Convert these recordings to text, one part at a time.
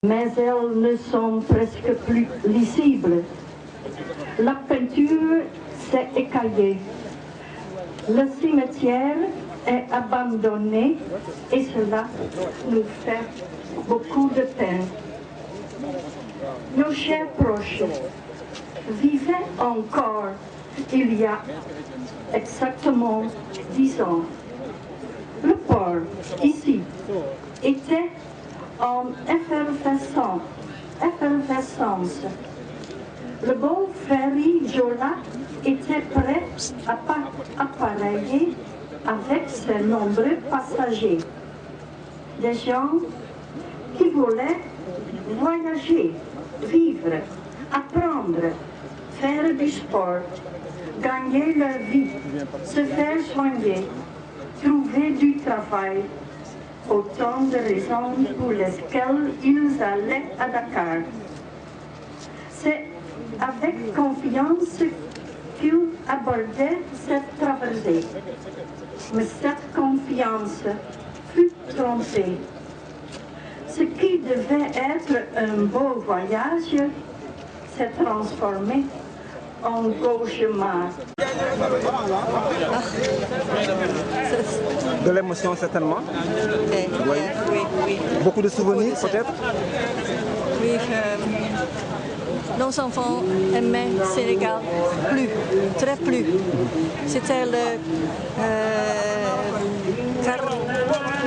Mais elles ne sont presque plus lisibles. La peinture s'est écaillée. Le cimetière est abandonné et cela nous fait beaucoup de peine. Nos chers proches vivaient encore il y a exactement 10 ans. Le port, ici, était en effervescence. Le beau ferry Jola était prêt à appareiller avec ses nombreux passagers. Des gens qui voulaient voyager, vivre, apprendre, faire du sport, gagner leur vie, se faire soigner, trouver du travail. Autant de raisons pour lesquelles ils allaient à Dakar. C'est avec confiance qu'ils abordaient cette traversée. Mais cette confiance fut trompée. Ce qui devait être un beau voyage s'est transformé en cauchemar. De l'émotion certainement. Oui, oui. Beaucoup de souvenirs peut-être. Oui, nos enfants aimaient Sénégal très plus. C'était le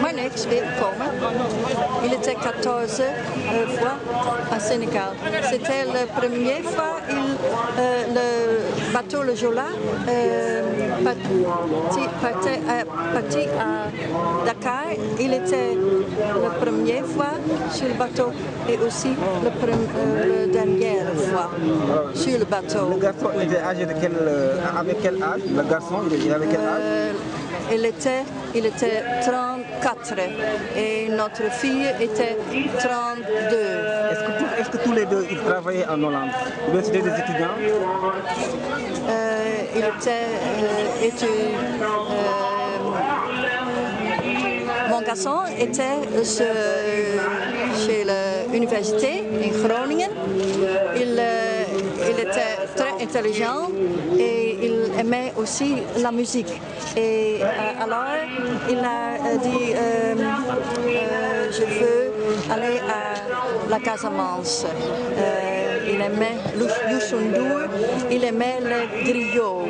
mijn ex weer gekomen. Il était 14 fois à Sénégal. C'était la première fois le bateau le Jola parti à Dakar. Il était la première fois sur le bateau et aussi la dernière fois sur le bateau. Le garçon était âgé de avec quel âge? Le garçon, il avait quel âge? Il était 34 et notre fille était 32. Est-ce que tous les deux ils travaillaient en Hollande? Ou bien c'était des étudiants? Il était mon garçon était chez l'université en Groningen. Il était très intelligent et il aimait aussi la musique. Et alors il a dit je veux aller à la Casamance. Il aimait Youssou N'Dour, il aimait le griot.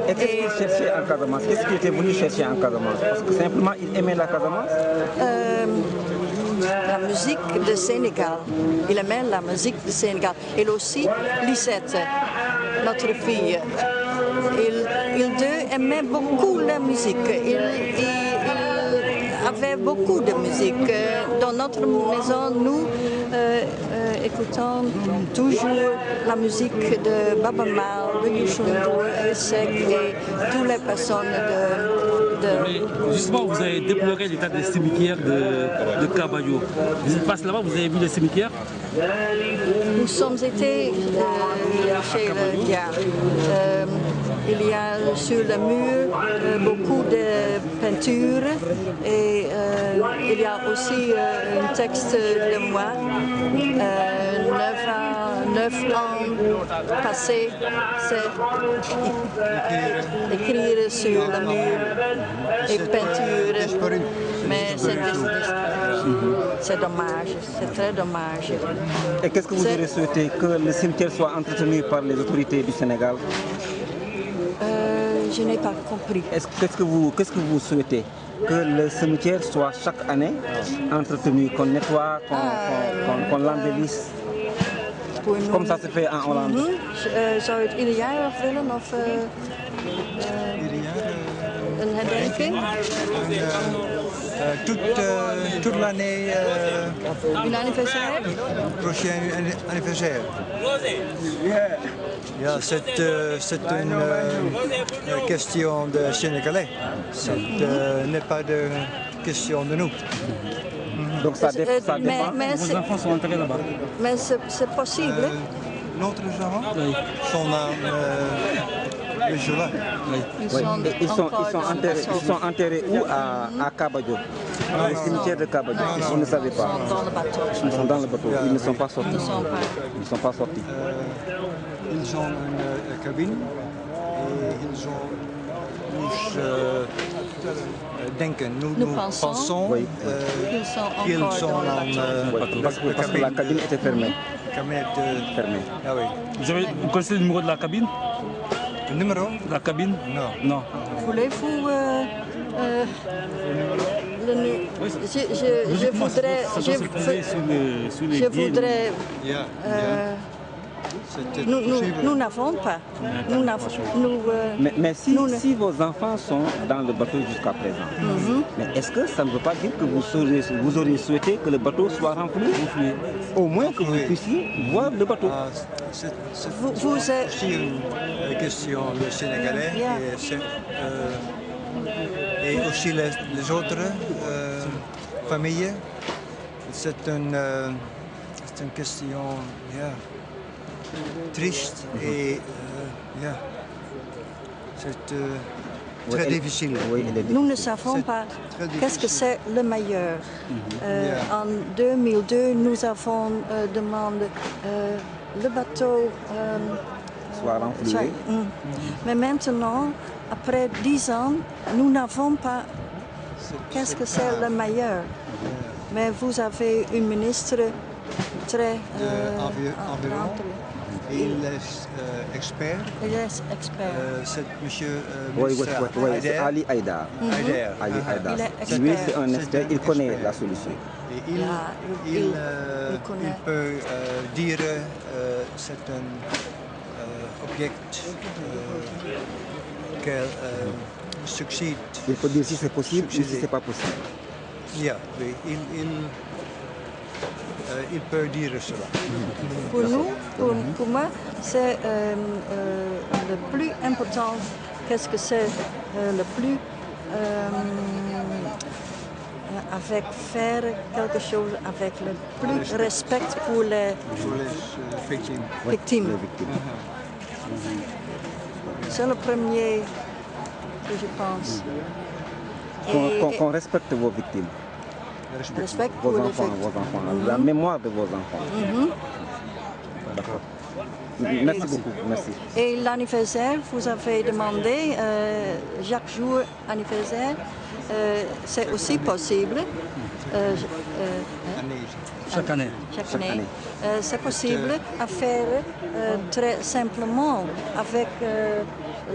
Et qu'est-ce qu'il cherchait en Casamance? Qu'est-ce qu'il était venu chercher en Casamance? Parce que simplement il aimait la Casamance? La musique de Sénégal. Il aimait la musique de Sénégal. Et aussi Lisette, notre fille. Ils deux aimaient beaucoup la musique. Il avait beaucoup de musique. Dans notre maison, nous écoutons toujours la musique de Baba Mal, de Youssou N'Dour, Sek et toutes les personnes de... Justement, vous avez déploré l'état des cimetières de Cabayo. Vous êtes passé là-bas, vous avez vu les cimetières? Nous sommes été chez le gars. Il y a sur le mur beaucoup de peintures et il y a aussi un texte de moi, 9 ans passés, c'est écrire sur le mur et peinture, mais c'est dommage, c'est très dommage. Et qu'est-ce que vous auriez souhaité? Que le cimetière soit entretenu par les autorités du Sénégal? Je n'ai pas compris. Qu'est-ce que vous souhaitez? Que le cimetière soit chaque année entretenu, qu'on nettoie, qu'on l'embellisse, comme ça se fait en Hollande. Zou het ieder jaar willen of een herdenking? Toute l'année. Un anniversaire? Prochain anniversaire. Ja, c'est une question de Sénégalais. Ce n'est pas de question de nous. Donc ça dépend. Vos enfants sont enterrés là-bas. Mais c'est possible. Notre enfant sont le Jola. Ils sont enterrés où? À Cabayo? Le cimetière de Kabadjo, vous ne savez pas. Ils sont dans le bateau. Ils sont dans le bateau, ils ne sont pas sortis. Ils ne sont pas. Ils ne sont pas sortis. Ils ont une cabine et ils ont nous pensons Oui. Qu'ils sont encore dans le bateau. Parce que la cabine était fermée. Fermée. Ah oui. Vous connaissez le numéro de la cabine? Le numéro? La cabine? Non. Non. Voulez-vous je voudrais, Ça doit se trouver sur les je guides. voudrais, Ja. C'était nous possible. n'avons pas. Nous n'avons, nous, Mais si, nous ne- si vos enfants sont dans le bateau jusqu'à présent, mais est-ce que ça ne veut pas dire que vous auriez souhaité que le bateau soit rempli? Au moins que vous Oui. puissiez voir le bateau. Ah, c'est vous êtes- aussi une question de Sénégalais Yeah. et aussi les autres familles. C'est une question triste et c'est très Oui, difficile. Oui, elle est nous ne difficile. savons C'est pas très qu'est-ce que c'est le meilleur. Yeah. En 2002, nous avons demandé le bateau. Soit renfloué. Mais maintenant, après 10 ans, nous n'avons pas qu'est-ce que c'est le meilleur. Mais vous avez une ministre très environ. Il est expert. il est expert. C'est monsieur Oui, ministre c'est Haider. Ali Haïdar. Haider. Ali Haïdar. Il est expert. Lui, c'est un expert, il connaît expert. la solution. Et il connaît. il peut dire c'est un object qu'elle succède. Il faut dire si c'est possible ou si ce n'est pas possible. Yeah, oui, il peut dire cela. Pour nous, pour moi, c'est le plus important. Qu'est-ce que c'est le plus avec faire quelque chose avec le plus respect pour les Pour les victimes. victimes. Les victimes. C'est le premier que je pense. Qu'on respecte vos victimes, Respect vos pour les enfants, victimes. la mémoire de vos enfants. D'accord. Merci beaucoup, merci. Et l'anniversaire, vous avez demandé, chaque jour anniversaire, c'est aussi possible. Chaque année. Chaque Chaque année. année. C'est possible à faire très simplement avec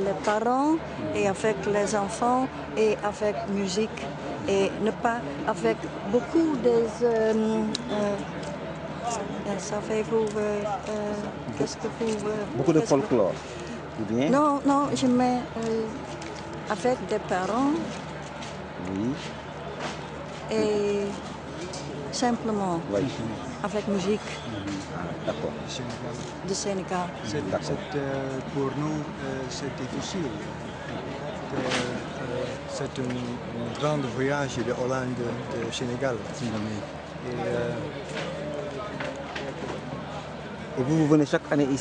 les parents et avec les enfants et avec musique et ne pas avec beaucoup de... savez-vous, qu'est-ce que vous... Beaucoup de qu'est-ce que- folklore. Ou bien? Non, non, je mets avec des parents Oui. et simplement Oui. avec musique D'accord. de Sénégal. Pour nous, c'est difficile. C'est un grand voyage de Hollande de Sénégal. Et, Et vous venez chaque année ici?